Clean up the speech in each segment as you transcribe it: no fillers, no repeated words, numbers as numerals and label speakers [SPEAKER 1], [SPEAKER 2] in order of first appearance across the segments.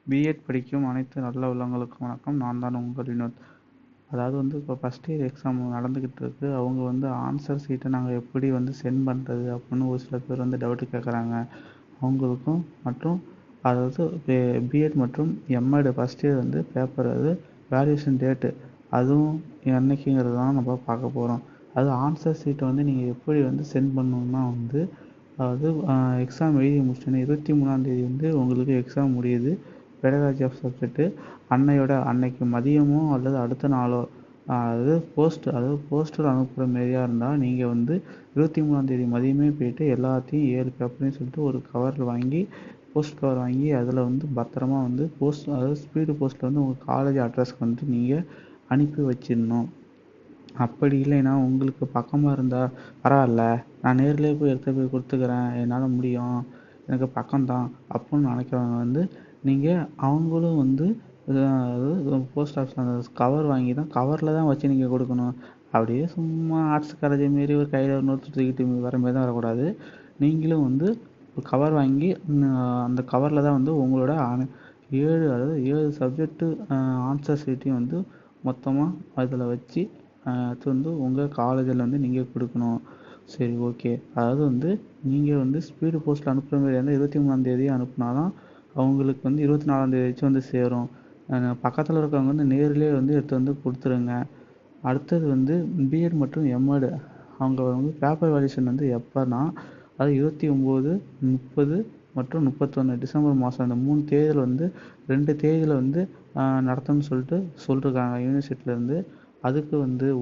[SPEAKER 1] BEd படிக்கும் அனைத்து நல்ல உள்ளங்களுக்கும் வணக்கம். நான் தான் உங்கள் வினோத். அதாவது இப்போ ஃபஸ்ட் இயர் எக்ஸாம் நடந்துக்கிட்டு இருக்கு. அவங்க ஆன்சர் ஷீட்டை நாங்கள் எப்படி சென்ட் பண்ணுறது அப்படின்னு ஒரு சில பேர் டவுட்டு கேட்குறாங்க. அவங்களுக்கும் மற்றும் அதாவது பிஎட் மற்றும் MEd first year paper valuation date அதுவும் என்னைக்குங்கிறது தான் நம்ம பார்க்க போகிறோம். அது ஆன்சர் ஷீட்டை நீங்கள் எப்படி சென்ட் பண்ணணும்னா அதாவது எக்ஸாம் எழுதி முடிச்சோன்னே 23ஆம் தேதி உங்களுக்கு எக்ஸாம் முடியுது. பெடகாலஜி ஆஃப் சப்ஜெக்ட்டு அன்னைக்கு மதியமோ அல்லது அடுத்த நாளோ அதாவது போஸ்டர் அனுப்புகிற மாரியாக இருந்தால் நீங்கள் 23ஆம் தேதி மதியமே போய்ட்டு எல்லாத்தையும் 7 பேப்பரையும் சொல்லிட்டு ஒரு கவரில் வாங்கி போஸ்ட் கவர் வாங்கி அதில் பத்திரமா அதாவது ஸ்பீடு போஸ்ட்டில் உங்கள் காலேஜ் அட்ரஸ்க்கு நீங்கள் அனுப்பி வச்சிடணும். அப்படி இல்லைன்னா உங்களுக்கு பக்கமாக இருந்தால் பரவாயில்ல, நான் நேர்லேயே போய் எடுத்து போய் கொடுத்துக்கிறேன், என்னால் முடியும், எனக்கு பக்கம்தான் அப்படின்னு நினைக்கிறவங்க நீங்கள் அவங்களும் அதாவது போஸ்ட் ஆஃபீஸில் அந்த கவர் வாங்கி தான் கவரில் தான் வச்சு நீங்கள் கொடுக்கணும். அப்படியே சும்மா ஆர்ட்ஸ் காலேஜ் மாரி ஒரு கையில் ஒரு நோட்டு தூக்கிட்டு வர மாரி தான் வரக்கூடாது. நீங்களும் ஒரு கவர் வாங்கி அந்த கவரில் தான் உங்களோட 7 சப்ஜெக்ட்டு ஆன்சர் ஷீட்டையும் மொத்தமாக அதில் வச்சு உங்கள் காலேஜில் நீங்கள் கொடுக்கணும். சரி, ஓகே. அதாவது நீங்கள் ஸ்பீடு போஸ்ட்டில் அனுப்புகிற மாதிரி இருந்தால் 23ஆம் தேதி அனுப்புனா தான் அவங்களுக்கு 24ஆம் தேதி சேரும். பக்கத்தில் இருக்கவங்க நேர்லேயே எடுத்து கொடுத்துருங்க. அடுத்தது பிஎட் மற்றும் எம்எட் அவங்க பேப்பர் வேல்யூஷன் எப்போனா அது 29, 30 மற்றும் 31 டிசம்பர் மாதம் இந்த 3 தேதியில் 2 தேதியில் நடத்தணும்னு சொல்லிருக்காங்க யூனிவர்சிட்டியிலேருந்து. அதுக்கு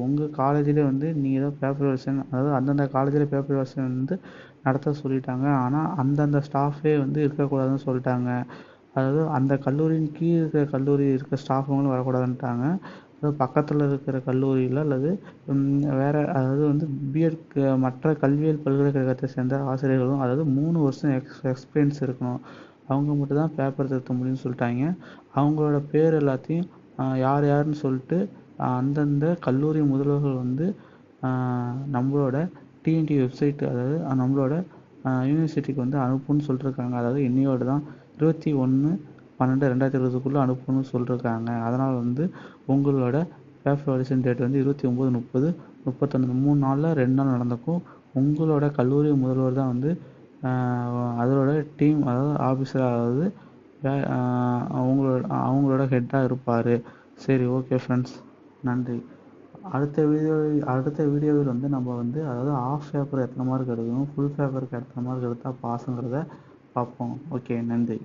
[SPEAKER 1] உங்கள் காலேஜிலே நீங்கள் தான் பேப்பர் வேல்யூஷன் அதாவது அந்தந்த காலேஜில் பேப்பர் வேல்யூஷன் நடத்த சொல்லிட்டாங்க. ஆனால் அந்தந்த ஸ்டாஃபே இருக்கக்கூடாதுன்னு சொல்லிட்டாங்க. அதாவது அந்த கல்லூரியின் கீழ் இருக்கிற ஸ்டாஃபுங்களும் வரக்கூடாதுன்ட்டாங்க. அதாவது பக்கத்தில் இருக்கிற கல்லூரியில் அல்லது வேறு அதாவது பிஎட்க்கு மற்ற கல்வியியல் பல்கலைக்கழகத்தை சேர்ந்த ஆசிரியர்களும் அதாவது 3 வருஷம் எக்ஸ்பீரியன்ஸ் இருக்கணும். அவங்க மட்டும் தான் பேப்பர் திருத்த முடியும்னு சொல்லிட்டாங்க. அவங்களோட பேர் எல்லாத்தையும் யார் யாருன்னு சொல்லிட்டு அந்தந்த கல்லூரி முதல்வர்கள் நம்மளோட டிஎன்டி வெப்சைட் அதாவது நம்மளோட யூனிவர்சிட்டிக்கு அனுப்புன்னு சொல்லியிருக்காங்க. அதாவது இன்னையோடு தான் 21/12/2020 அனுப்பணும்னு சொல்லியிருக்காங்க. அதனால் உங்களோட பேப்பர் வேல்யூஷன் டேட் 29, 30, 31 3 நாளில் 2 நாள் நடந்துக்கும். உங்களோட கல்லூரி முதல்வர் தான் அதோட டீம் அதாவது ஆஃபீஸர் அதாவது அவங்களோட ஹெட்டாக இருப்பார். சரி, ஓகே ஃப்ரெண்ட்ஸ், நன்றி. அடுத்த வீடியோவில் நம்ம அதாவது ஆஃப் பேப்பர் எத்தனை மார்க் எடுக்கணும், ஃபுல் பேப்பருக்கு எத்தனை மார்க் எடுத்தால் பாஸுங்கிறத பார்ப்போம். ஓகே, நன்றி.